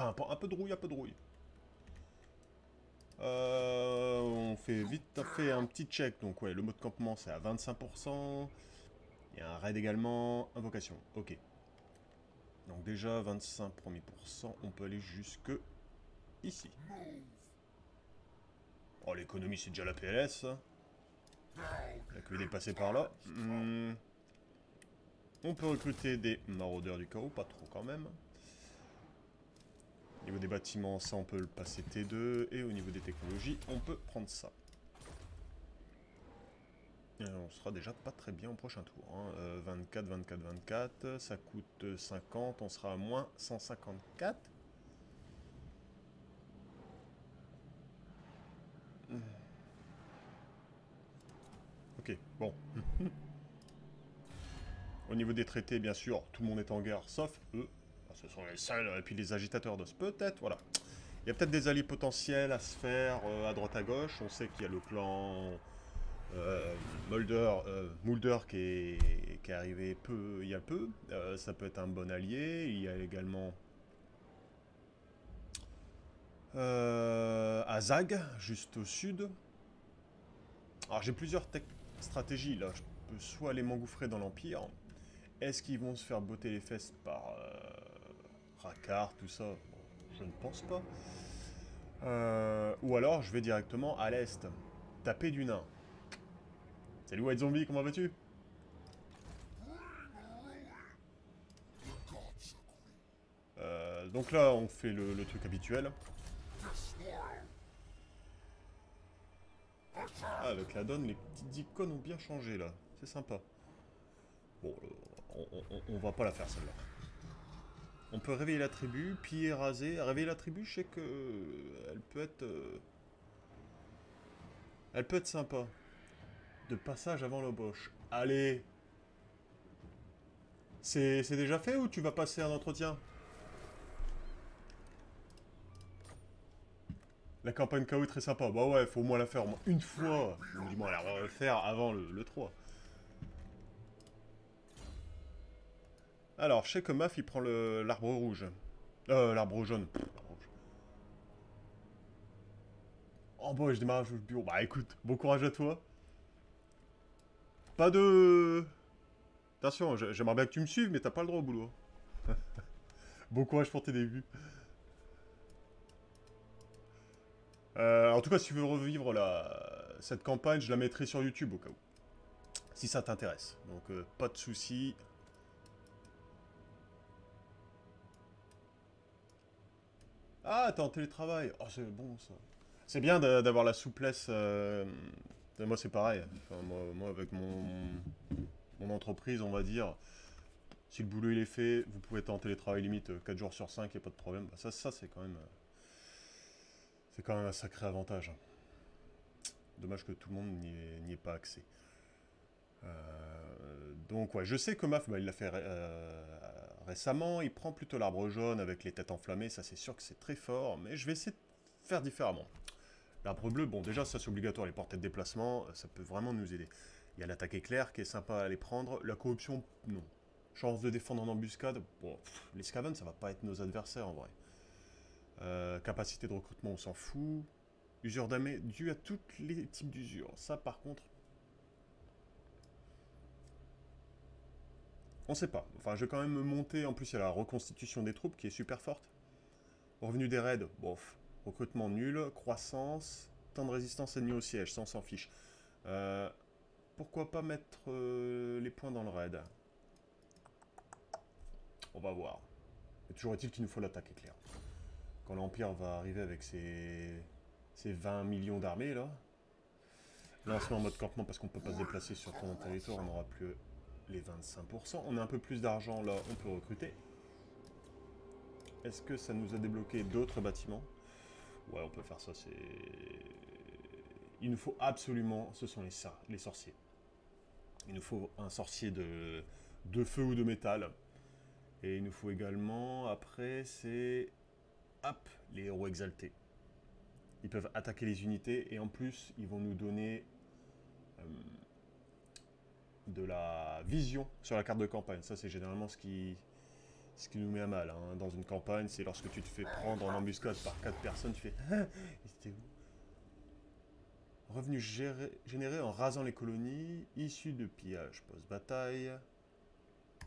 Un peu de rouille, un peu de rouille. On fait vite fait un petit check. Donc ouais, le mot de campement c'est à 25%. Il y a un raid également. Invocation. Ok. Donc déjà 25 premiers pourcents. On peut aller jusque ici. Oh, l'économie c'est déjà la PLS. Il n'y a que des passés par là. On peut recruter des maraudeurs du chaos, pas trop quand même. Au niveau des bâtiments, ça on peut le passer T2. Et au niveau des technologies, on peut prendre ça. Et on sera déjà pas très bien au prochain tour. Hein. 24, 24, 24. Ça coûte 50. On sera à moins 154. Ok, bon. Au niveau des traités, bien sûr, tout le monde est en guerre, sauf eux. Ce sont les seuls, et puis les agitateurs d'os. Peut-être, voilà. Il y a peut-être des alliés potentiels à se faire à droite à gauche. On sait qu'il y a le clan Mulder qui est arrivé il y a peu. Ça peut être un bon allié. Il y a également Azag, juste au sud. Alors j'ai plusieurs stratégies là. Je peux soit aller m'engouffrer dans l'Empire. Est-ce qu'ils vont se faire botter les fesses par Rakkar, tout ça? Bon, je ne pense pas. Ou alors je vais directement à l'est. Taper du nain. Salut White Zombie, comment vas-tu? Donc là, on fait le truc habituel. Ah, avec la donne, les petites icônes ont bien changé là. C'est sympa. Bon, on va pas la faire celle-là. On peut réveiller la tribu, piller, raser. Réveiller la tribu, je sais que elle peut être... elle peut être sympa. De passage avant l'embauche. Allez. C'est déjà fait ou tu vas passer un entretien? La campagne KO est très sympa. Bah ouais, faut au moins la faire au moins une fois. Ou du moins, on va le faire avant le 3. Alors, je sais que Maf, il prend l'arbre rouge. L'arbre jaune. Pff, l'arbre rouge. Oh boy, je démarre le bureau. Bah écoute, bon courage à toi. Pas de... Attention, j'aimerais bien que tu me suives, mais t'as pas le droit au boulot. Bon courage pour tes débuts. En tout cas, si tu veux revivre cette campagne, je la mettrai sur YouTube au cas où. Si ça t'intéresse. Donc, pas de soucis. Ah, t'es en télétravail. Oh, c'est bon, ça. C'est bien d'avoir la souplesse. Moi, c'est pareil. Enfin, moi, avec mon entreprise, on va dire, si le boulot il est fait, vous pouvez être en télétravail limite 4 jours sur 5, il n'y a pas de problème. Bah, ça c'est quand même un sacré avantage. Dommage que tout le monde n'y ait pas accès. Donc ouais, je sais que Maf, bah, il l'a fait récemment, il prend plutôt l'arbre jaune avec les têtes enflammées, ça c'est sûr que c'est très fort, mais je vais essayer de faire différemment. L'arbre bleu, bon déjà ça c'est obligatoire, les portées de déplacement, ça peut vraiment nous aider. Il y a l'attaque éclair qui est sympa à aller prendre, la corruption, non. Chance de défendre en embuscade, bon, les scavens ça va pas être nos adversaires en vrai. Capacité de recrutement on s'en fout. Usure d'amé due à tous les types d'usure, ça par contre, on sait pas. Enfin, je vais quand même me monter. En plus, il y a la reconstitution des troupes qui est super forte. Revenu des raids, bof. Recrutement nul. Croissance. Temps de résistance ennemie au siège, ça on s'en fiche. Pourquoi pas mettre les points dans le raid? On va voir. Mais toujours est-il qu'il nous faut l'attaque éclair. Quand l'Empire va arriver avec ses 20 millions d'armées, là. Là, on se met en mode campement parce qu'on peut pas se déplacer sur ton territoire. On n'aura plus les 25%. On a un peu plus d'argent, là, on peut recruter. Est-ce que ça nous a débloqué d'autres bâtiments? Ouais, on peut faire ça, c'est... Il nous faut absolument... Ce sont les sorciers. Il nous faut un sorcier de feu ou de métal. Et il nous faut également... Après, c'est... Hop, les héros exaltés. Ils peuvent attaquer les unités et en plus, ils vont nous donner de la vision sur la carte de campagne. Ça, c'est généralement ce Ce qui nous met à mal, hein, dans une campagne, c'est lorsque tu te fais prendre en embuscade par 4 personnes, tu fais... Ah, c'était où? Revenus générés en rasant les colonies, issus de pillage post-bataille.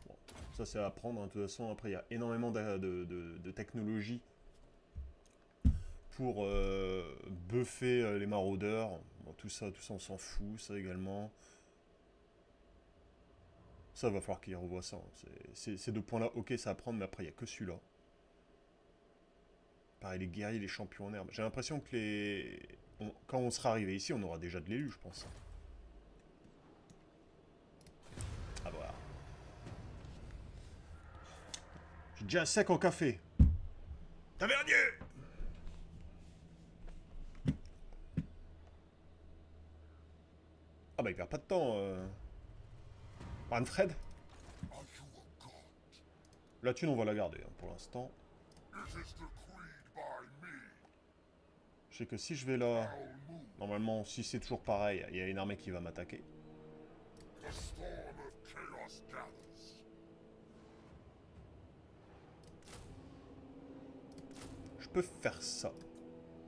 Bon, ça c'est à apprendre, hein. De toute façon, après il y a énormément de technologies pour buffer les maraudeurs. Bon, tout ça on s'en fout, ça également. Ça va falloir qu'il revoie ça, hein. Ces deux points-là, ok, ça à prendre, mais après il n'y a que celui-là. Pareil, les guerriers, les champions en herbe. J'ai l'impression que quand on sera arrivé ici, on aura déjà de l'élu, je pense. Ah voilà. J'ai déjà un sec en café. Tavernier! Ah bah il perd pas de temps. Manfred? La thune, on va la garder, hein, pour l'instant. Je sais que si je vais là... Normalement, si c'est toujours pareil, il y a une armée qui va m'attaquer. Je peux faire ça.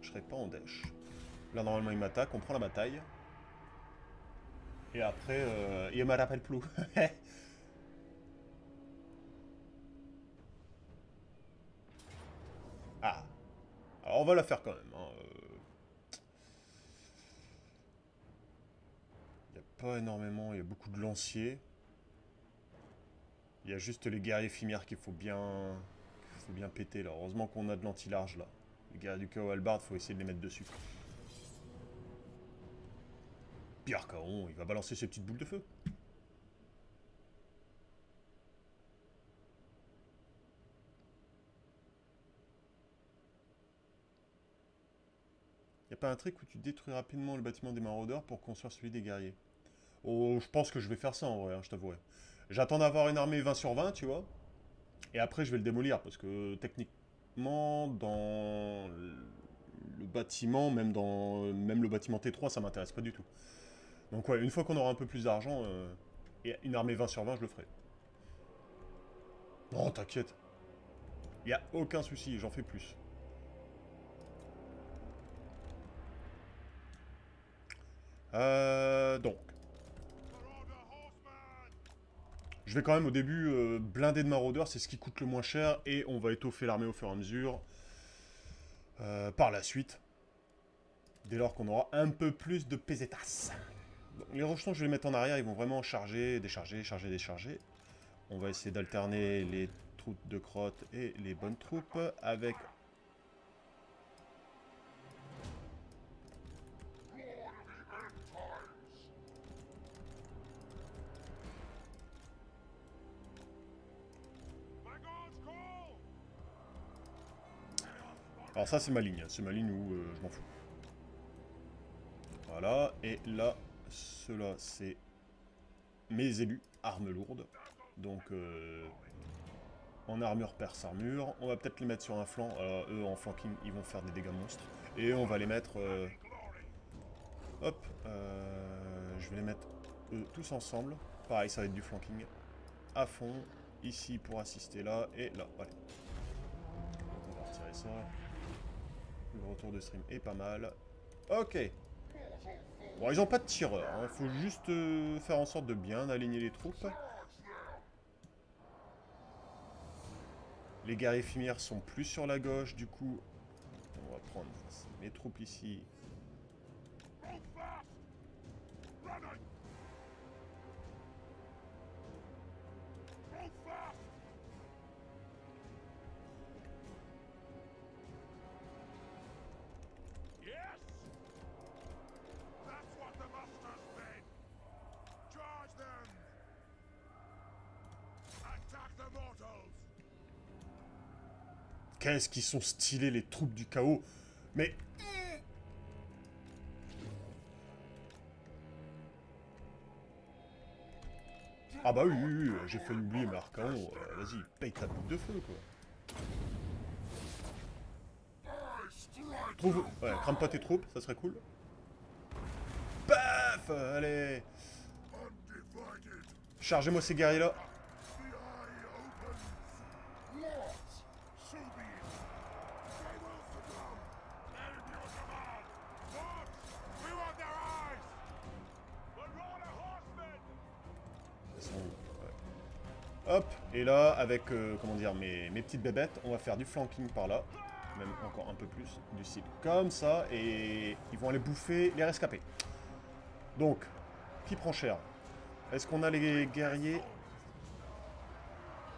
Je serai pas en dèche. Là, normalement, il m'attaque, on prend la bataille. Et après, il me rappelle plus. Ah. Alors, on va la faire quand même, hein. Il n'y a pas énormément, il y a beaucoup de lanciers. Il y a juste les guerriers éphémères qu'il faut bien péter là. Heureusement qu'on a de l'anti-large là. Les guerriers du chaos Albard, faut essayer de les mettre dessus. Pierre Caron, il va balancer ses petites boules de feu. Y a pas un truc où tu détruis rapidement le bâtiment des maraudeurs pour construire celui des guerriers? Oh, je pense que je vais faire ça en vrai, hein, je t'avouerai. J'attends d'avoir une armée 20 sur 20, tu vois. Et après, je vais le démolir, parce que techniquement, dans le bâtiment, même le bâtiment T3, ça m'intéresse pas du tout. Donc ouais, une fois qu'on aura un peu plus d'argent, et une armée 20 sur 20, je le ferai. Non, t'inquiète. Il n'y a aucun souci, j'en fais plus. Donc. Je vais quand même au début blinder de maraudeurs, c'est ce qui coûte le moins cher, et on va étoffer l'armée au fur et à mesure. Par la suite. Dès lors qu'on aura un peu plus de pesetas. Donc, les rejetons, je vais les mettre en arrière, ils vont vraiment charger, décharger, charger, décharger. On va essayer d'alterner les troupes de crottes et les bonnes troupes avec... Alors ça c'est ma ligne où je m'en fous. Voilà, et là, ceux-là c'est mes élus, armes lourdes. Donc en armure perce armure, on va peut-être les mettre sur un flanc, eux en flanking ils vont faire des dégâts monstres. Et on va les mettre... hop, je vais les mettre eux tous ensemble. Pareil, ça va être du flanking à fond, ici pour assister là, et là, allez. Donc on va retirer ça. Le retour de stream est pas mal. Ok. Bon, ils ont pas de tireur, hein. Faut juste faire en sorte de bien aligner les troupes. Les guerriers éphémères sont plus sur la gauche, du coup, on va prendre mes troupes ici. Qu'est-ce qu'ils sont stylés les troupes du chaos. Mais... Ah bah oui, oui, oui, j'ai fait oublier mais Archaon, vas-y, paye ta boule de feu, quoi. Trouve... Ouais, crame pas tes troupes, ça serait cool. Paf. Allez. Chargez-moi ces guerriers-là. Hop, et là, avec, comment dire, mes petites bébêtes, on va faire du flanking par là. Même encore un peu plus, du style comme ça, et ils vont aller bouffer les rescapés. Donc, qui prend cher? Est-ce qu'on a les guerriers?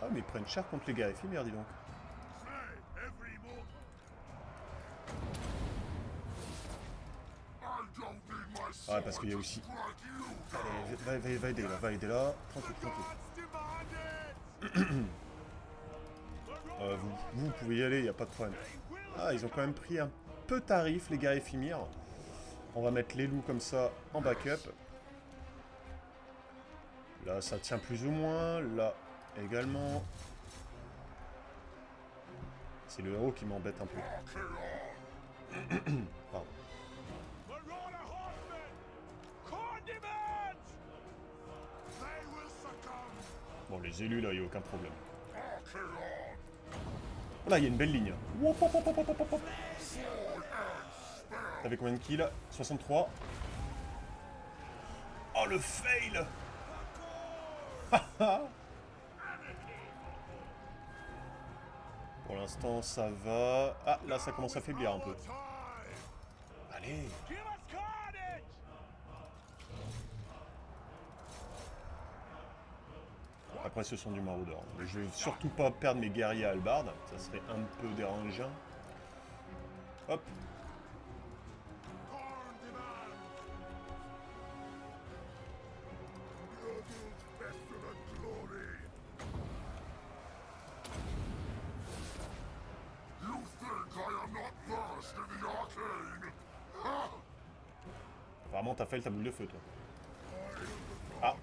Ah, mais ils prennent cher contre les guerriers éphémères, dis donc. Ah, parce qu'il y a aussi... Allez, va aider là, va aider là. Tranquille, tranquille. Vous pouvez y aller, il n'y a pas de problème. Ah, ils ont quand même pris un peu tarif, les gars éphémères. On va mettre les loups comme ça en backup. Là, ça tient plus ou moins. Là, également. C'est le héros qui m'embête un peu. Pardon. Bon, les élus, là, il n'y a aucun problème. Là, il y a une belle ligne. T'avais combien de kills? 63. Oh, le fail. Pour l'instant, ça va. Ah, là, ça commence à faiblir un peu. Allez. Bon, après, ce sont du maraudeur. Mais je vais surtout pas perdre mes guerriers à hallebarde. Ça serait un peu dérangeant. Hop. Apparemment, t'as fait ta boule de feu, toi. Ah.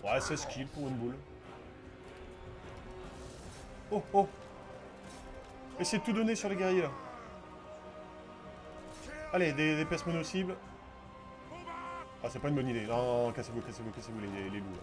Ouais, c'est skill pour une boule. Oh, oh. Essayez de tout donner sur les guerriers, là. Allez, des pièces mono-cibles. Ah, c'est pas une bonne idée. Non, non, cassez-vous, cassez-vous, cassez-vous, les loups, là.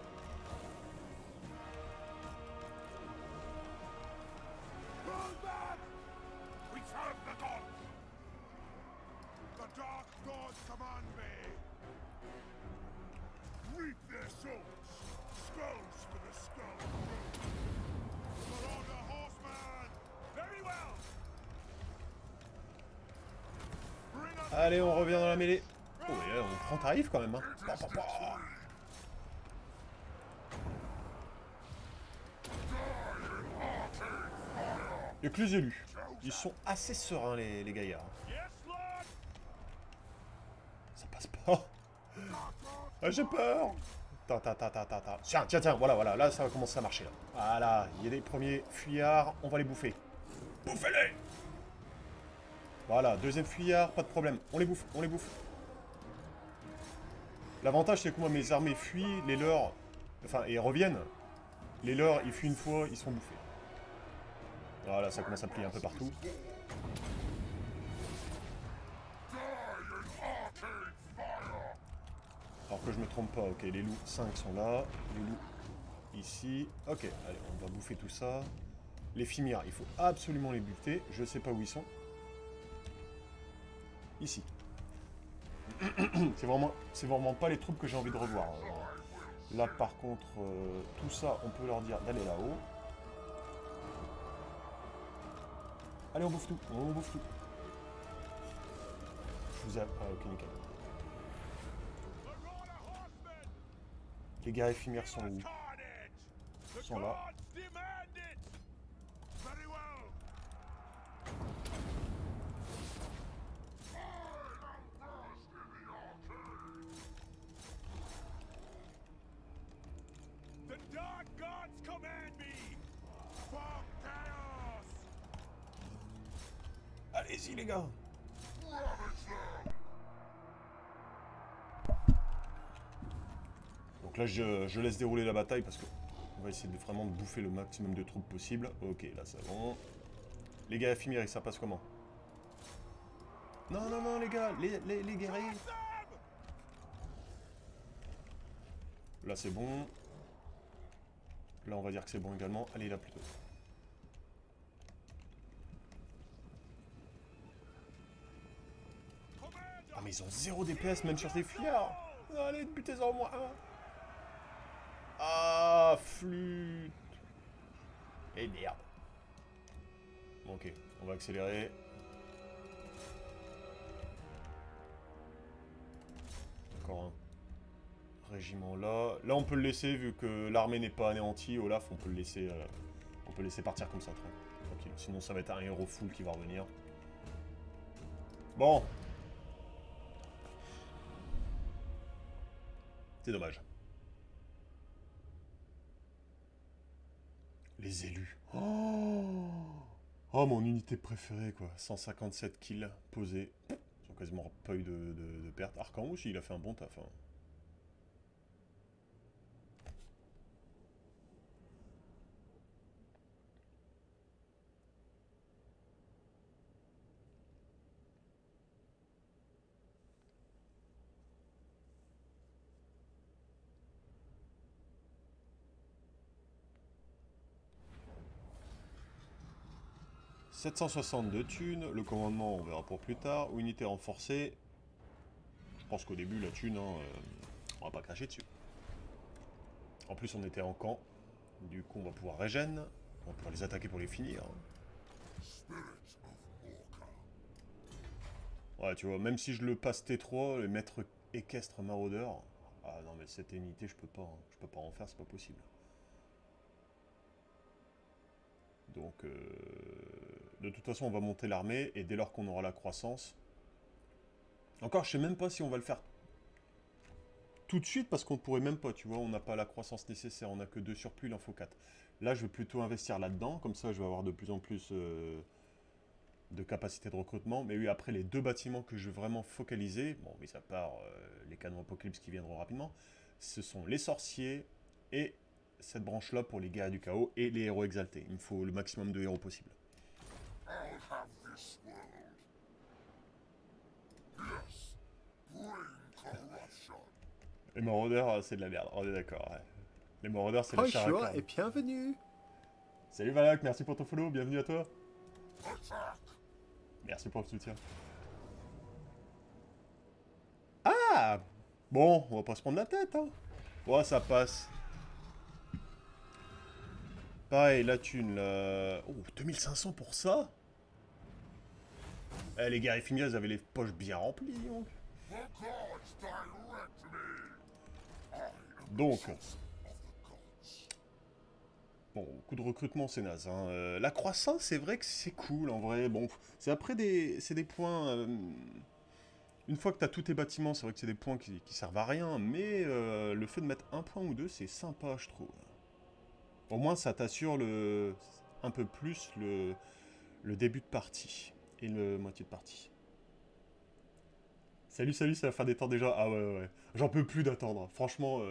Allez, on revient dans la mêlée. Oh, et là, on prend tarif quand même. Hein. Il n'y a que les élus. Ils sont assez sereins, les gaillards. Ça passe pas. Ah, j'ai peur. Tiens, tiens, tiens, voilà, là, ça va commencer à marcher. Là. Voilà, il y a des premiers fuyards, on va les bouffer. Bouffez-les. Voilà, deuxième fuyard, pas de problème. On les bouffe, on les bouffe. L'avantage, c'est que moi, mes armées fuient, les leurs... Enfin, et reviennent. Les leurs, ils fuient une fois, ils sont bouffés. Voilà, ça commence à plier un peu partout. Alors que je me trompe pas, ok, les loups 5 sont là. Les loups ici. Ok, allez, on va bouffer tout ça. Les Fimir, il faut absolument les buter. Je sais pas où ils sont. Ici. C'est vraiment pas les troupes que j'ai envie de revoir. Là, par contre, tout ça, on peut leur dire d'aller là-haut. Allez, on bouffe tout. On bouffe tout. Je vous ai... Ah, ok, nickel. Les gars éphémères sont où? Ils sont là. Allez-y, les gars. Donc là, je laisse dérouler la bataille parce que on va essayer vraiment de bouffer le maximum de troupes possible. Ok, là, c'est bon. Les gars éphémères, ça passe comment? Non, non, non, les gars, les guerriers. Là, c'est bon. Là, on va dire que c'est bon également. Allez, là, plutôt. Ah, mais ils ont 0 DPS, même sur ces fuyards. Allez, butez-en au moins un. Ah, flûte. Et merde. Bon, ok, on va accélérer. Encore un régiment là. Là, on peut le laisser, vu que l'armée n'est pas anéantie. Olaf, on peut le laisser partir comme ça, tranquille. Sinon, ça va être un héros full qui va revenir. Bon. C'est dommage. Les élus. Oh, mon unité préférée, quoi. 157 kills posés. Ils ont quasiment pas eu de perte. Arcan aussi, il a fait un bon taf. Hein. 762 thunes, le commandement on verra pour plus tard, ou unité renforcée. Je pense qu'au début la thune, hein, on va pas cracher dessus. En plus on était en camp, du coup on va pouvoir régène, on va pouvoir les attaquer pour les finir. Ouais tu vois, même si je le passe T3, les maîtres équestres maraudeurs, ah non mais cette unité je peux pas, hein. Je peux pas en faire, c'est pas possible. Donc de toute façon on va monter l'armée, et dès lors qu'on aura la croissance... Encore je sais même pas si on va le faire tout de suite, parce qu'on ne pourrait même pas, tu vois, on n'a pas la croissance nécessaire, on n'a que 2 surplus, il en faut 4. Là, je vais plutôt investir là-dedans, comme ça, je vais avoir de plus en plus de capacité de recrutement. Mais oui, après, les 2 bâtiments que je veux vraiment focaliser, bon, mais à part les canons Apocalypse qui viendront rapidement, ce sont les sorciers et cette branche-là pour les guerriers du chaos et les héros exaltés. Il me faut le maximum de héros possible. Les maraudeurs, c'est de la merde, on est d'accord. Ouais. Les maraudeurs, c'est le char à Bonjour et bienvenue. Salut Valak, merci pour ton follow, bienvenue à toi. Merci pour le soutien. Ah bon, on va pas se prendre la tête, hein. Ouais, ça passe. Pareil, la thune, là... Oh, 2500 pour ça. Eh, les guerriers Fimia, ils avaient les poches bien remplies, donc. Donc... Bon, coup de recrutement, c'est naze. Hein. La croissance, c'est vrai que c'est cool, en vrai. Bon, c'est après c'est des points... Une fois que tu as tous tes bâtiments, c'est vrai que c'est des points qui servent à rien, mais le fait de mettre un point ou deux, c'est sympa, je trouve. Au moins, ça t'assure un peu plus le début de partie et le moitié de partie. Salut, salut, c'est la fin des temps déjà. Ah ouais. J'en peux plus d'attendre. Franchement,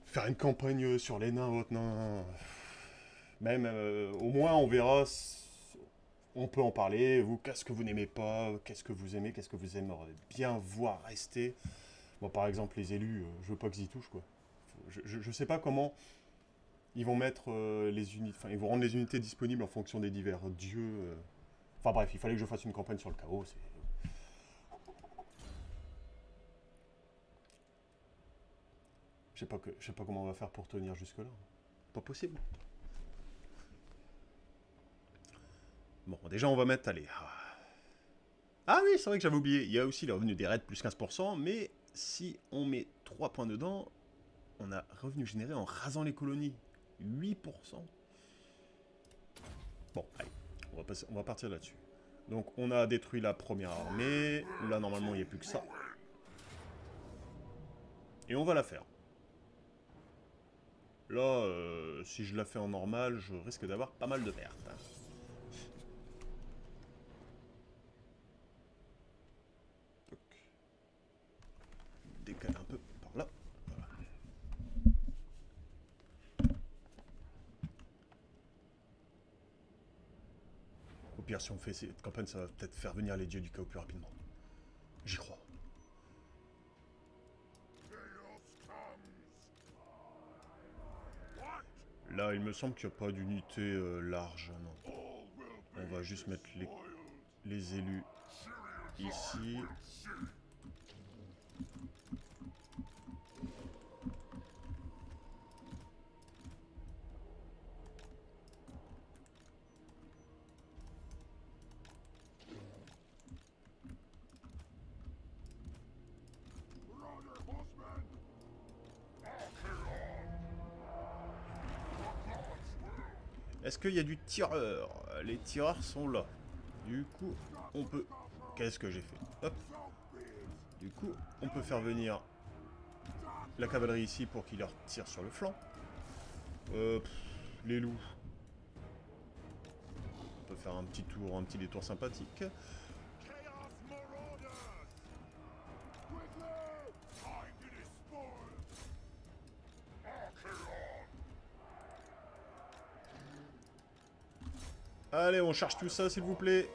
faire une campagne sur les nains, autre, non. Même, au moins, on verra. On peut en parler. Vous, qu'est-ce que vous n'aimez pas? Qu'est-ce que vous aimez? Qu'est-ce que vous aimeriez bien voir rester? Bon, par exemple, les élus, je veux pas qu'ils y touchent, quoi. Je sais pas comment ils vont mettre les unités... Enfin, ils vont rendre les unités disponibles en fonction des divers dieux. Enfin bref, il fallait que je fasse une campagne sur le chaos. Je sais pas comment on va faire pour tenir jusque-là. Pas possible. Bon, déjà, on va mettre... Allez. Ah oui, c'est vrai que j'avais oublié. Il y a aussi le revenu des raids plus 15%, mais si on met 3 points dedans, on a revenu généré en rasant les colonies. 8%. Bon, allez, on va partir là-dessus. Donc, on a détruit la première armée. Là, normalement, il n'y a plus que ça. Et on va la faire. Là, si je la fais en normal, je risque d'avoir pas mal de pertes. Décale un peu par là. Voilà. Au pire, si on fait cette campagne, ça va peut-être faire venir les dieux du chaos plus rapidement. J'y crois. Là, il me semble qu'il n'y a pas d'unité large, non. On va juste mettre les élus ici. Est-ce qu'il y a du tireur? Les tireurs sont là. Du coup, on peut... Qu'est-ce que j'ai fait? Hop. Du coup, on peut faire venir la cavalerie ici pour qu'ils leur tirent sur le flanc. Les loups. On peut faire un petit tour, un petit détour sympathique. Allez, on charge tout ça, s'il vous plaît.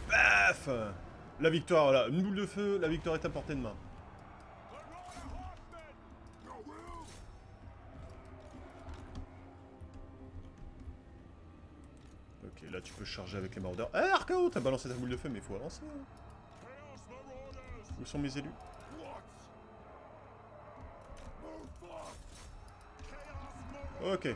Paf! La victoire, voilà. Une boule de feu, la victoire est à portée de main. Ok, là tu peux charger avec les maraudeurs. Eh, Arcao, t'as balancé ta boule de feu, mais il faut avancer. Hein. Où sont mes élus? Ok.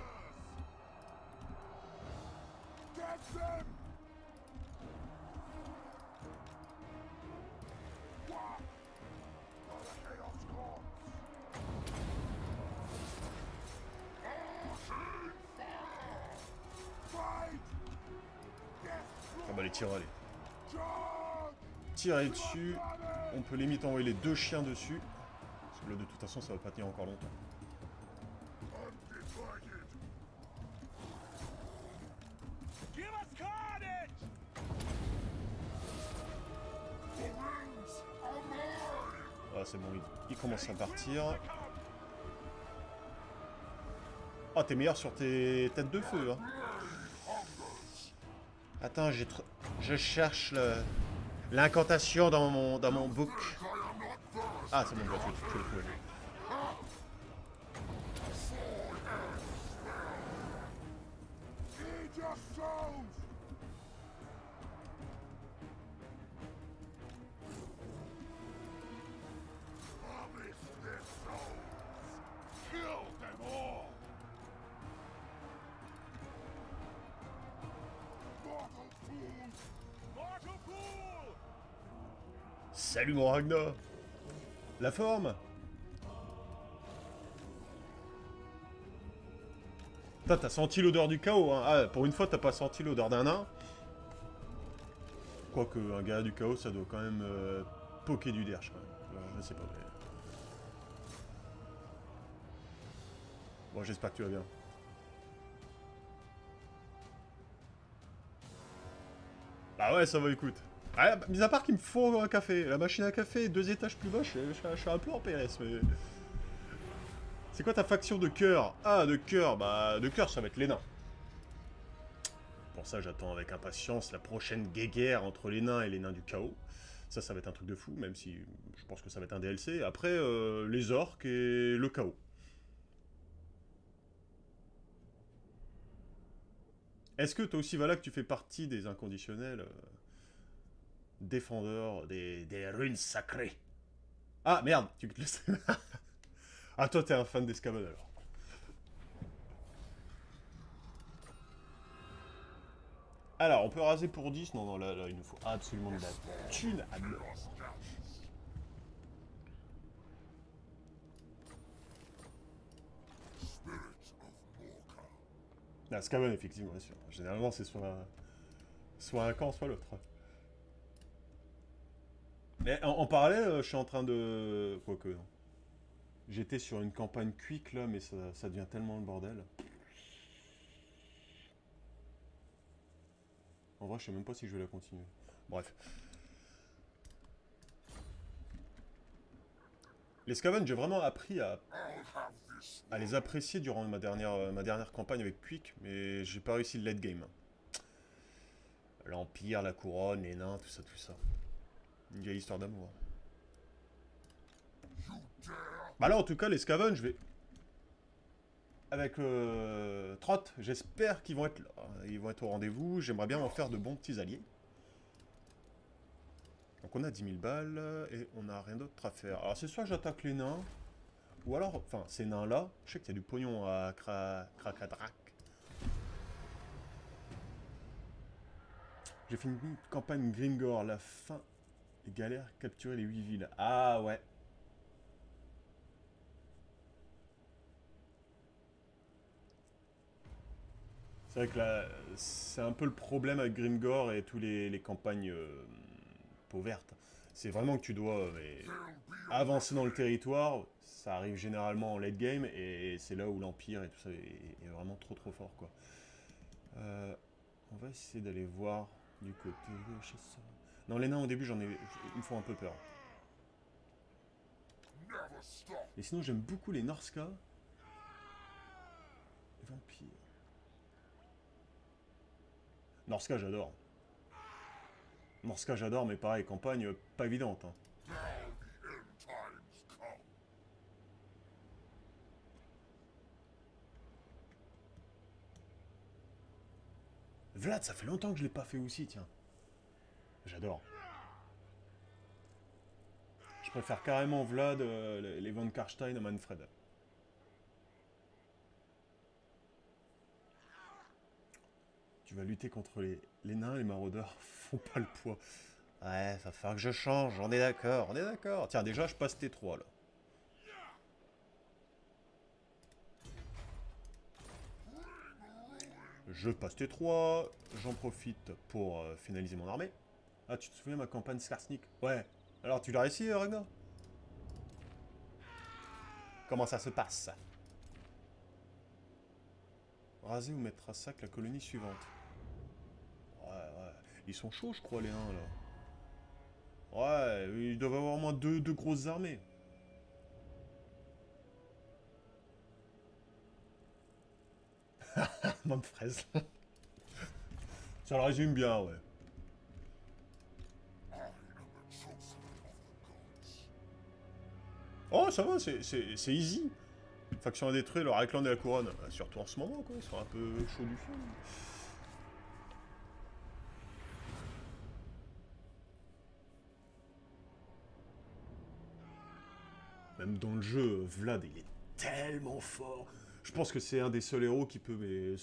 Ah bah les tirs, allez. Tirer dessus. On peut limite envoyer les 2 chiens dessus. Parce que là de toute façon ça va pas tenir encore longtemps. Ah c'est bon, il commence à partir. Ah t'es meilleur sur tes têtes de feu hein. Attends, je cherche l'incantation dans mon book. Ah c'est bon, tu l'as trouvé. Salut mon Ragnar. La forme. T'as senti l'odeur du chaos, hein. Ah, pour une fois, t'as pas senti l'odeur d'un nain. Quoique, un gars du chaos, ça doit quand même poker du derche, quand même. Je sais pas, mais... Bon, j'espère que tu vas bien. Bah ouais, ça va, écoute. Ah, mis à part qu'il me faut un café. La machine à café est 2 étages plus bas, je suis un peu en PLS, mais... C'est quoi ta faction de cœur? Ah, de cœur, bah... De cœur, ça va être les nains. Pour ça, j'attends avec impatience la prochaine guéguerre entre les nains et les nains du chaos. Ça va être un truc de fou, même si je pense que ça va être un DLC. Après, les orques et le chaos. Est-ce que toi aussi, voilà, que tu fais partie des inconditionnels défendeurs des runes sacrées? Ah, merde, tu te laisses... Ah, toi, t'es un fan d'Escamon, alors. Alors, on peut raser pour 10. Non, non, là, il nous faut absolument de la thune à mort. Ah, Escamon, effectivement, bien sûr. Généralement, c'est soit un camp, soit l'autre. Mais en parallèle, je suis en train de... Quoique, non. J'étais sur une campagne quick, là, mais ça devient tellement le bordel. En vrai, je sais même pas si je vais la continuer. Bref. Les Scaven, j'ai vraiment appris à les apprécier durant ma dernière campagne avec Quick, mais j'ai pas réussi le late game. L'Empire, la couronne, les nains, tout ça, tout ça. Une vieille histoire d'amour. Bah là, en tout cas, les Scaven, je vais... Avec Trot, j'espère qu'ils vont être là. Ils vont être au rendez-vous. J'aimerais bien en faire de bons petits alliés. Donc on a 10 000 balles et on n'a rien d'autre à faire. Alors c'est soit j'attaque les nains, ou alors, enfin ces nains-là, je sais qu'il y a du pognon à Krakadrac. J'ai fait une campagne Grimgor, la fin Galère, capturer les 8 villes. Ah ouais. C'est vrai que là, c'est un peu le problème avec Grimgor et tous les campagnes peau verte. C'est vraiment que tu dois avancer dans le territoire. Ça arrive généralement en late game et c'est là où l'Empire et tout ça est vraiment trop fort quoi. Euh, on va essayer d'aller voir du côté de chasseur. Non, les nains au début, ils me font un peu peur. Et sinon, j'aime beaucoup les Norska. Les vampires. Norska, j'adore. Norska, j'adore, mais pareil, campagne pas évidente. Hein. Vlad, ça fait longtemps que je l'ai pas fait aussi, tiens. J'adore. Je préfère carrément Vlad, les Von Karstein à Manfred. Tu vas lutter contre les nains, les maraudeurs font pas le poids. Ouais, va falloir que je change, on est d'accord, on est d'accord. Tiens, déjà, je passe T3, là. Je passe T3, j'en profite pour finaliser mon armée. Ah, tu te souviens de ma campagne Skarsnik? Ouais. Alors, tu l'as réussi, Ragnar? Comment ça se passe? Raser ou mettre à sac la colonie suivante. Ouais. Ils sont chauds, je crois, les uns, là. Ouais, ils doivent avoir au moins deux grosses armées. Manque de fraise. Ça le résume bien, ouais. Oh, ça va, c'est easy. Faction à détruire, le réclan de la couronne. Surtout en ce moment, quoi. Ils sont un peu chauds du feu. Même dans le jeu, Vlad, il est tellement fort. Je pense que c'est un des seuls héros qui peut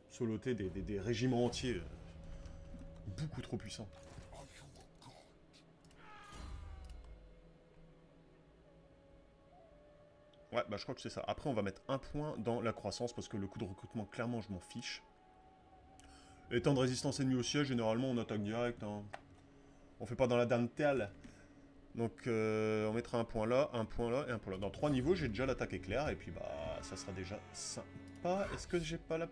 soloter des régiments entiers. Beaucoup trop puissant. Ouais, bah je crois que c'est ça. Après, on va mettre un point dans la croissance, parce que le coup de recrutement, clairement, je m'en fiche. Les temps de résistance ennemie au siège, généralement, on attaque direct. Hein. On fait pas dans la dentelle. Donc, on mettra un point là et un point là. Dans 3 niveaux, j'ai déjà l'attaque éclair, et puis bah, ça sera déjà sympa. Est-ce que j'ai pas la...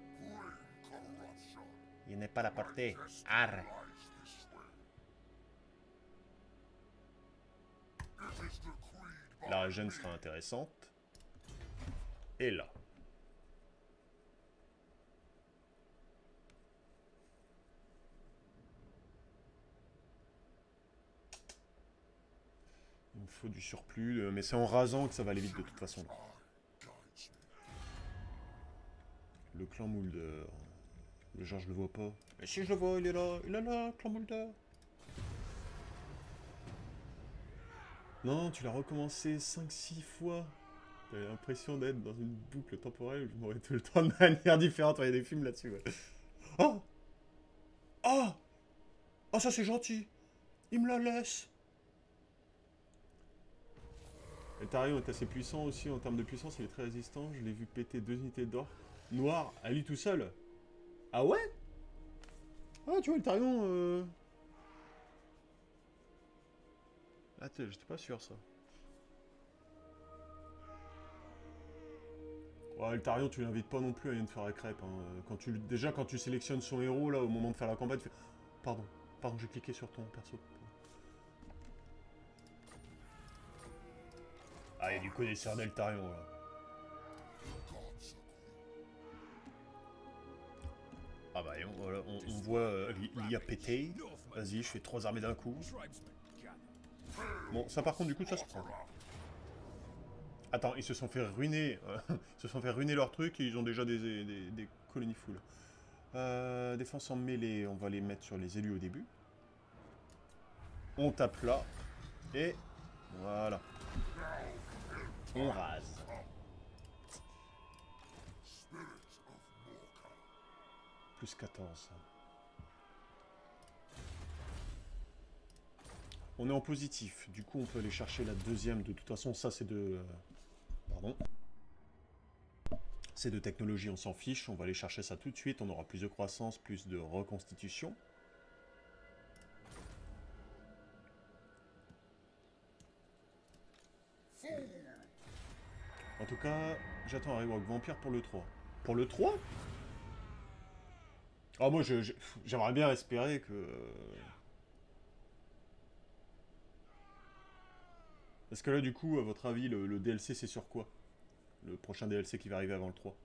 Il n'est pas la portée. Arr. La régène sera intéressante. Et là. Il me faut du surplus, mais c'est en rasant que ça va aller vite de toute façon. Le clan Mulder. Le genre, je le vois pas. Mais si je le vois, il est là, clan Mulder. Non, tu l'as recommencé 5-6 fois. T'as l'impression d'être dans une boucle temporelle où je m'aurais tout le temps de manière différente. Il y a des films là-dessus, ouais. Oh Oh Oh, ça c'est gentil. Il me la laisse. Le Tarion est assez puissant aussi en termes de puissance, il est très résistant. Je l'ai vu péter 2 unités d'or. Noir, à lui tout seul. Ah ouais? Ah, tu vois, le Tarion... Ah, j'étais pas sûr, ça. Ouais, le Tarion, tu l'invites pas non plus à venir te faire la crêpe. Hein. Déjà, quand tu sélectionnes son héros, là, au moment de faire la campagne, tu fais... Pardon, j'ai cliqué sur ton perso. Ah, il y a du connaisseur d'Eltarion, là. Ah bah, on voit l'IA péter. Vas-y, je fais 3 armées d'un coup. Bon, ça par contre, du coup, ça se prend. Attends, ils se sont fait ruiner. Ils se sont fait ruiner leur truc et ils ont déjà des colonies full. Défense en mêlée, on va les mettre sur les élus au début. On tape là. Et voilà. On rase. Plus 14. On est en positif. Du coup, on peut aller chercher la deuxième. De toute façon, ça, c'est de... pardon. C'est de technologie, on s'en fiche. On va aller chercher ça tout de suite. On aura plus de croissance, plus de reconstitution. En tout cas, j'attends un rework vampire pour le 3. Pour le 3? Ah, moi, j'aimerais bien espérer que... Parce que là, du coup, à votre avis, le DLC, c'est sur quoi? Le prochain DLC qui va arriver avant le 3.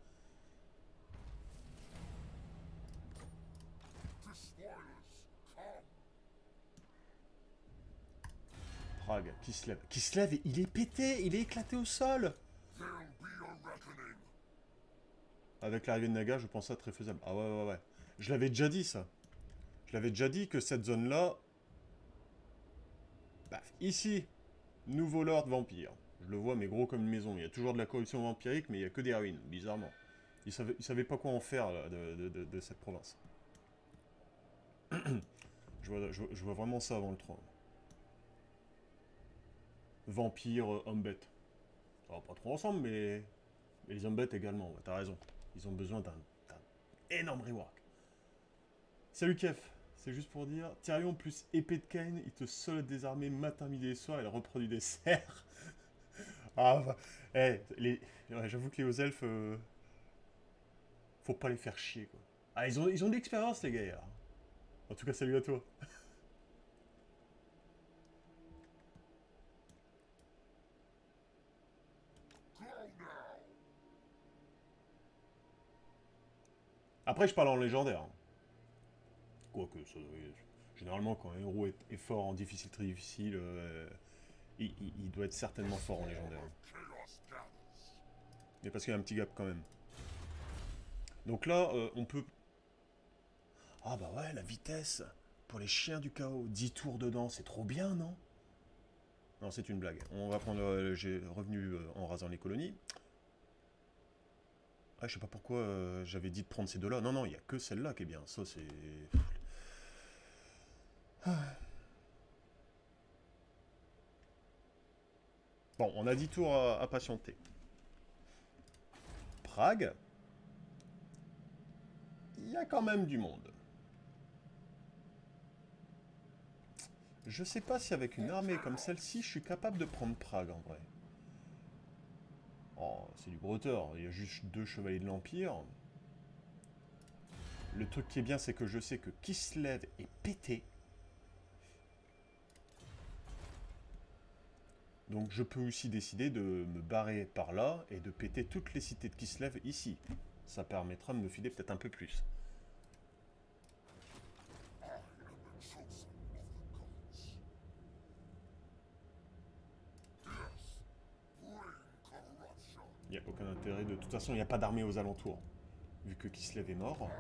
Prague, Kislev. Kislev, il est pété, il est éclaté au sol. Avec l'arrivée de Naga, je pense ça très faisable. Ah ouais, ouais, ouais. Je l'avais déjà dit, ça. Je l'avais déjà dit que cette zone-là... Baf, ici, nouveau Lord Vampire. Je le vois, mais gros comme une maison. Il y a toujours de la corruption vampirique, mais il n'y a que des ruines, bizarrement. Ils savaient pas quoi en faire là, de cette province. je vois vraiment ça avant le 3. Vampire, homme-bête. Ça va pas trop ensemble, mais les hommes-bêtes également, ouais, t'as raison. Ils ont besoin d'un énorme rework. Salut Kef, c'est juste pour dire, Tyrion plus épée de Cain, il te seul désarmé matin, midi et soir, il reproduit des cerfs. Ah, bah, ouais, j'avoue que les hauts elfes, faut pas les faire chier, quoi. Ah, ils ont de l'expérience, les gars. En tout cas, salut à toi. Après, je parle en légendaire. Quoique, généralement, quand un héros est fort en difficile, très difficile, il doit être certainement fort en légendaire. Mais parce qu'il y a un petit gap quand même. Donc là, on peut... Ah bah ouais, la vitesse pour les chiens du chaos. 10 tours dedans, c'est trop bien, non? Non, c'est une blague. On va prendre... J'ai revenu en rasant les colonies. Ah, je sais pas pourquoi j'avais dit de prendre ces deux-là. Non, non, il n'y a que celle-là qui est bien. Ça, c'est... Bon, on a 10 tours à patienter. Prague. Il y a quand même du monde. Je sais pas si avec une armée comme celle-ci, je suis capable de prendre Prague, en vrai. Oh, c'est du bretteur. Il y a juste 2 chevaliers de l'Empire. Le truc qui est bien, c'est que je sais que Kislev est pété. Donc je peux aussi décider de me barrer par là et de péter toutes les cités de Kislev ici. Ça permettra de me filer peut-être un peu plus. Il n'y a aucun intérêt. De toute façon, il n'y a pas d'armée aux alentours. Vu que Kislev est mort.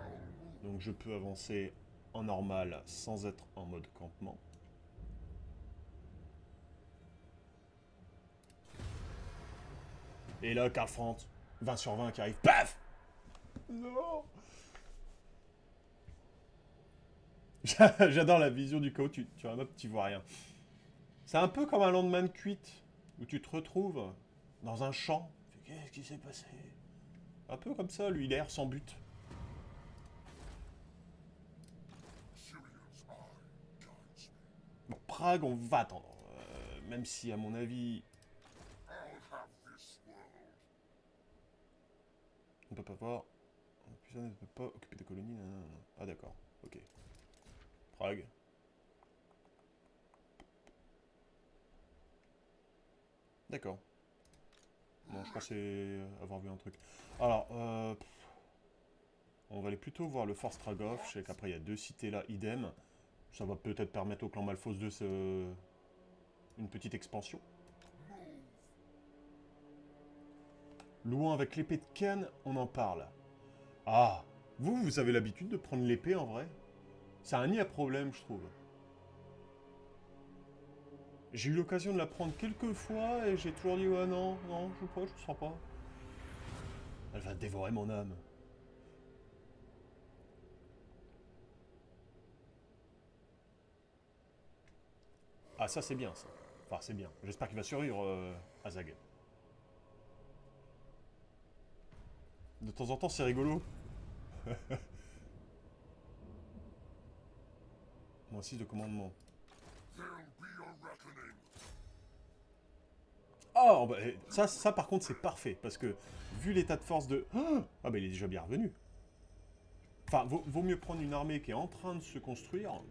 Donc je peux avancer en normal sans être en mode campement. Et là, Karl Franz, 20 sur 20 qui arrive. Paf! Non! J'adore la vision du chaos, tu remarques, tu vois rien. C'est un peu comme un lendemain de cuite, où tu te retrouves dans un champ. Qu'est-ce qui s'est passé? Un peu comme ça, lui, il erre sans but. Bon, Prague, on va attendre. Même si, à mon avis... On peut pas voir... Putain, ne peut pas occuper des colonies. Non. Ah d'accord, ok. Prague. D'accord. Non, je pensais avoir vu un truc. Alors, on va aller plutôt voir le Fort Stragov. Je sais qu'après, il y a 2 cités là, idem. Ça va peut-être permettre au clan Malfos de se... une petite expansion. Louant avec l'épée de Ken, on en parle. Ah, vous avez l'habitude de prendre l'épée en vrai? C'est un nid à problème, je trouve. J'ai eu l'occasion de la prendre quelques fois et j'ai toujours dit ouais non, je sais pas, je sens pas. Elle va dévorer mon âme. Ah, ça c'est bien, ça. Enfin, c'est bien. J'espère qu'il va survivre, Azag. De temps en temps, c'est rigolo. Mon assise de commandement. Ah, bah, ça par contre, c'est parfait. Parce que, vu l'état de force de... Ah, bah, il est déjà bien revenu. Enfin, vaut mieux prendre une armée qui est en train de se construire.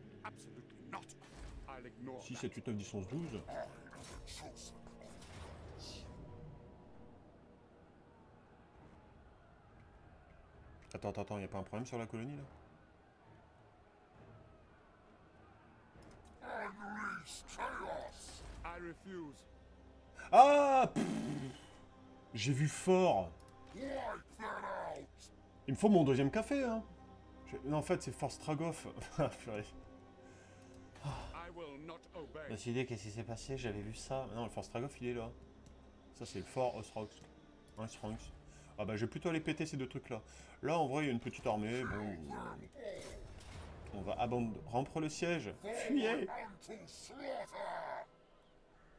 6, 7, 8, 9, 10, 11, 12. Attends, y a pas un problème sur la colonie, là? Ah, j'ai vu fort. Il me faut mon deuxième café, hein. Non, en fait, c'est Fort Stragoff. Ah, purée. Je me suis dit, qu'est-ce qui s'est passé? J'avais vu ça. Non, le Fort Stragoff, il est là. Ça, c'est le Fort Ostrox. Ah bah, je vais plutôt aller péter ces deux trucs-là. Là, en vrai, il y a une petite armée. Bon, on va rompre le siège. Fuyez!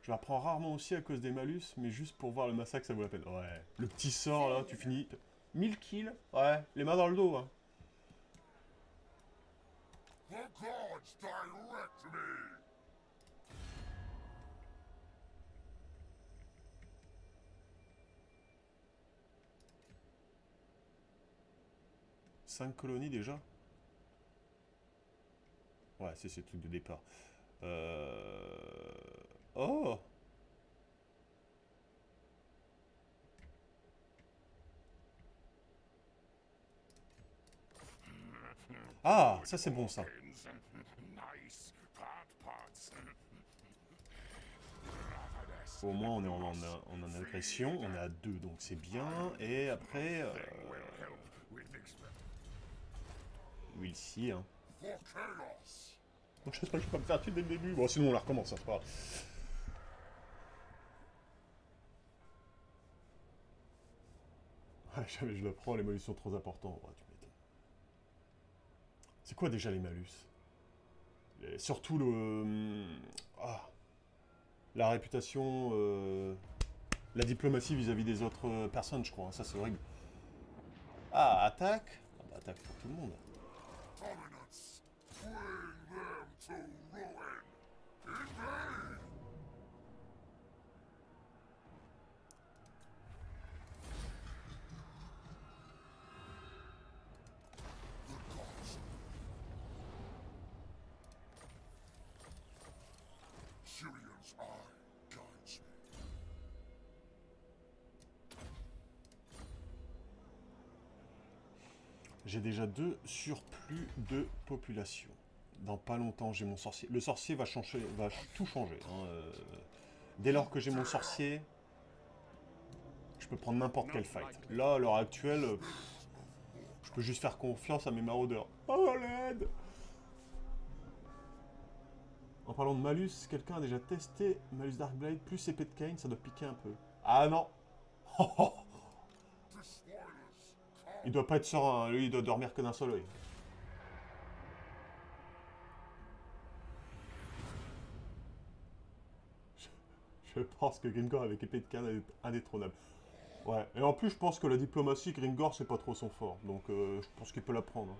Je la prends rarement aussi à cause des malus, mais juste pour voir le massacre, ça vaut la peine. Ouais. Le petit sort, là, tu finis... 1000 kills. Ouais, les mains dans le dos, hein. Cinq colonies déjà? Ouais, c'est le truc de départ. Oh! Ah, ça c'est bon ça. Au moins on est en agression, on est à 2 donc c'est bien. Et après... We'll see, hein. Bon, j'espère que je vais pas me faire tuer dès le début. Bon, sinon on la recommence, ça c'est pas grave. Ouais, jamais je le prends, les malus sont trop importants. Ouais, tu m'étonnes. C'est quoi déjà les malus? Surtout le... la réputation... la diplomatie vis-à-vis des autres personnes, je crois. Ça, c'est horrible. Ah, attaque? Ah bah, attaque pour tout le monde. J'ai déjà 2 surplus de population. Dans pas longtemps, j'ai mon sorcier. Le sorcier va changer, va tout changer. Hein. Dès lors que j'ai mon sorcier, je peux prendre n'importe quel fight. Là, à l'heure actuelle, je peux juste faire confiance à mes maraudeurs. Oh, l'aide! En parlant de malus, quelqu'un a déjà testé malus Darkblade plus épée de Kain, ça doit piquer un peu. Ah non! Il doit pas être serein, lui il doit dormir que d'un seul œil. Je pense que Gringor avec épée de Kain est indétrônable. Ouais, et en plus je pense que la diplomatie, Gringor c'est pas trop son fort, donc je pense qu'il peut la prendre.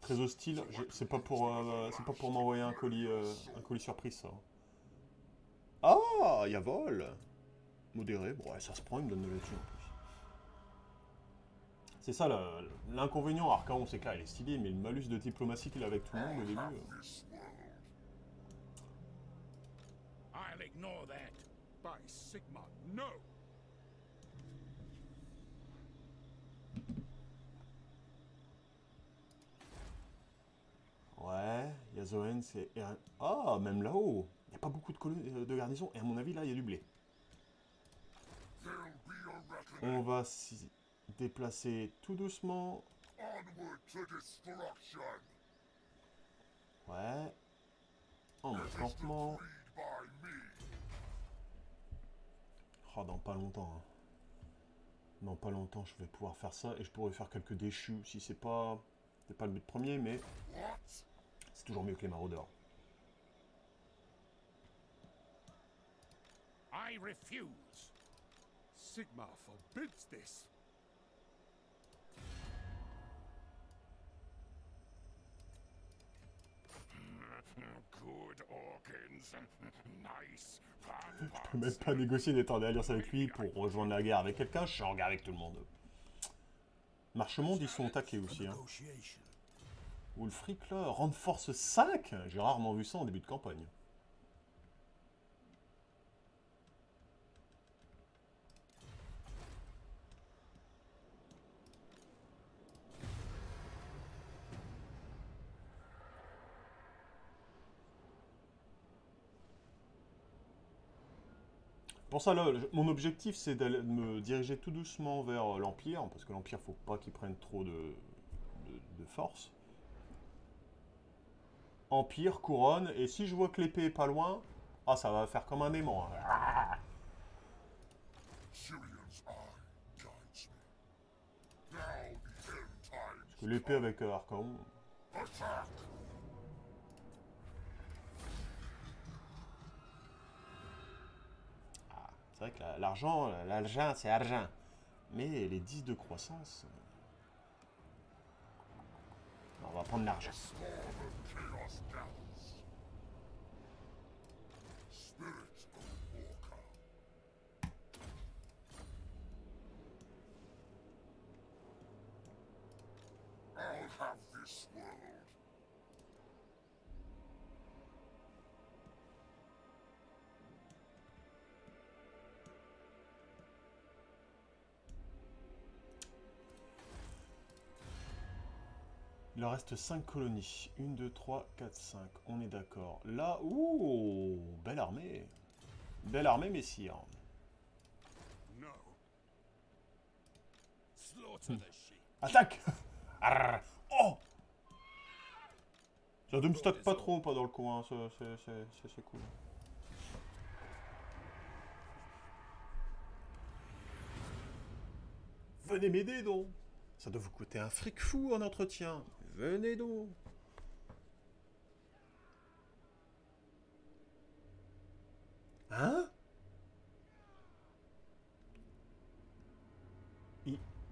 Très hostile, c'est pas pour m'envoyer un colis surprise ça. Ah, il y a vol. Modéré, bon ouais, ça se prend, il me donne de la thune en plus. C'est ça l'inconvénient, Archaon c'est clair, il est stylé, mais le malus de diplomatie qu'il a avec tout le monde au début... I'll ignore that. By Sigma, no! Ouais, il y a Zoen, c'est... Ah, même là-haut. Il n'y a pas beaucoup de garnison, et à mon avis, là, il y a du blé. On va s'y déplacer tout doucement. Ouais. En mode campement. Oh, dans pas longtemps. Hein. Dans pas longtemps, je vais pouvoir faire ça et je pourrais faire quelques déchus si c'est pas le but premier, mais c'est toujours mieux que les maraudeurs. I refuse. Sigmar forbids this. Good Orkins. Nice. Je peux même pas négocier d'être en alliance avec lui pour rejoindre la guerre avec quelqu'un, je suis en guerre avec tout le monde. Marchemonde, ils sont attaqués aussi. Hein. Wulfric, là, rang de force 5. J'ai rarement vu ça en début de campagne. Pour ça, là, mon objectif, c'est de me diriger tout doucement vers l'Empire, parce que l'Empire, faut pas qu'il prenne trop de force. Empire, couronne, et si je vois que l'épée est pas loin, ah, ça va faire comme un aimant. Hein. Parce que l'épée avec Archaon... C'est vrai que l'argent, c'est argent. Mais les 10 de croissance... On va prendre l'argent. Il en reste 5 colonies. 1, 2, 3, 4, 5. On est d'accord. Là, ouh, belle armée. Belle armée, messire. Attaque. Oh. Ça ne me stack pas trop, pas dans le coin. C'est cool. Venez m'aider, donc. Ça doit vous coûter un fric fou en entretien. Venez donc. Hein?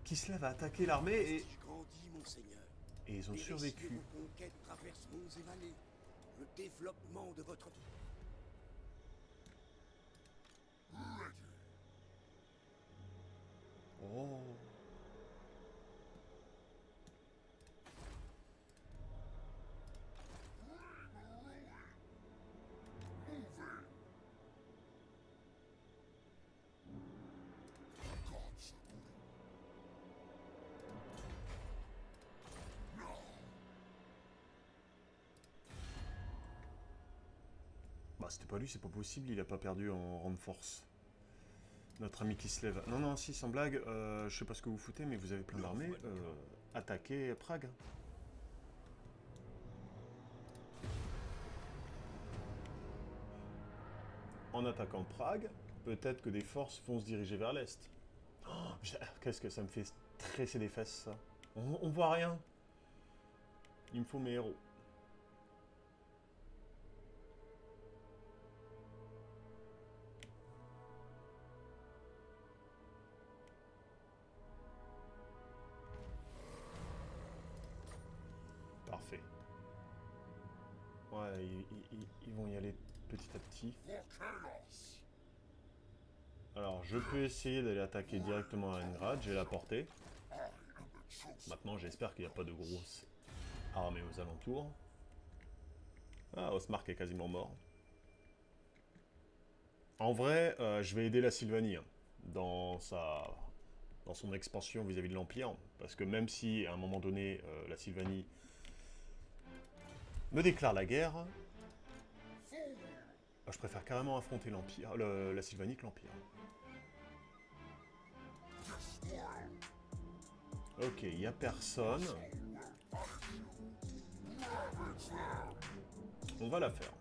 Kislev a attaqué l'armée et... Et ils ont survécu. Vos conquêtes traversent monts et vallées. Le développement de votre... Oh. Bah, c'était pas lui, c'est pas possible, il a pas perdu en rang de force. Notre ami qui se lève. Non, non, si, sans blague, je sais pas ce que vous foutez, mais vous avez plein d'armées. Attaquez Prague. En attaquant Prague, peut-être que des forces vont se diriger vers l'est. Oh, qu'est-ce que ça me fait stresser les fesses, ça. On voit rien. Il me faut mes héros. Parfait. Ouais, ils vont y aller petit à petit. Alors, je peux essayer d'aller attaquer directement à Leningrad, j'ai la portée. Maintenant, j'espère qu'il n'y a pas de grosses armées aux alentours. Ah, Osmark est quasiment mort. En vrai, je vais aider la Sylvanie hein, dans son expansion vis-à-vis de l'Empire. Parce que même si, à un moment donné, la Sylvanie me déclare la guerre, je préfère carrément affronter l'Empire, la Sylvanie que l'Empire. Ok, il n'y a personne. On va la faire.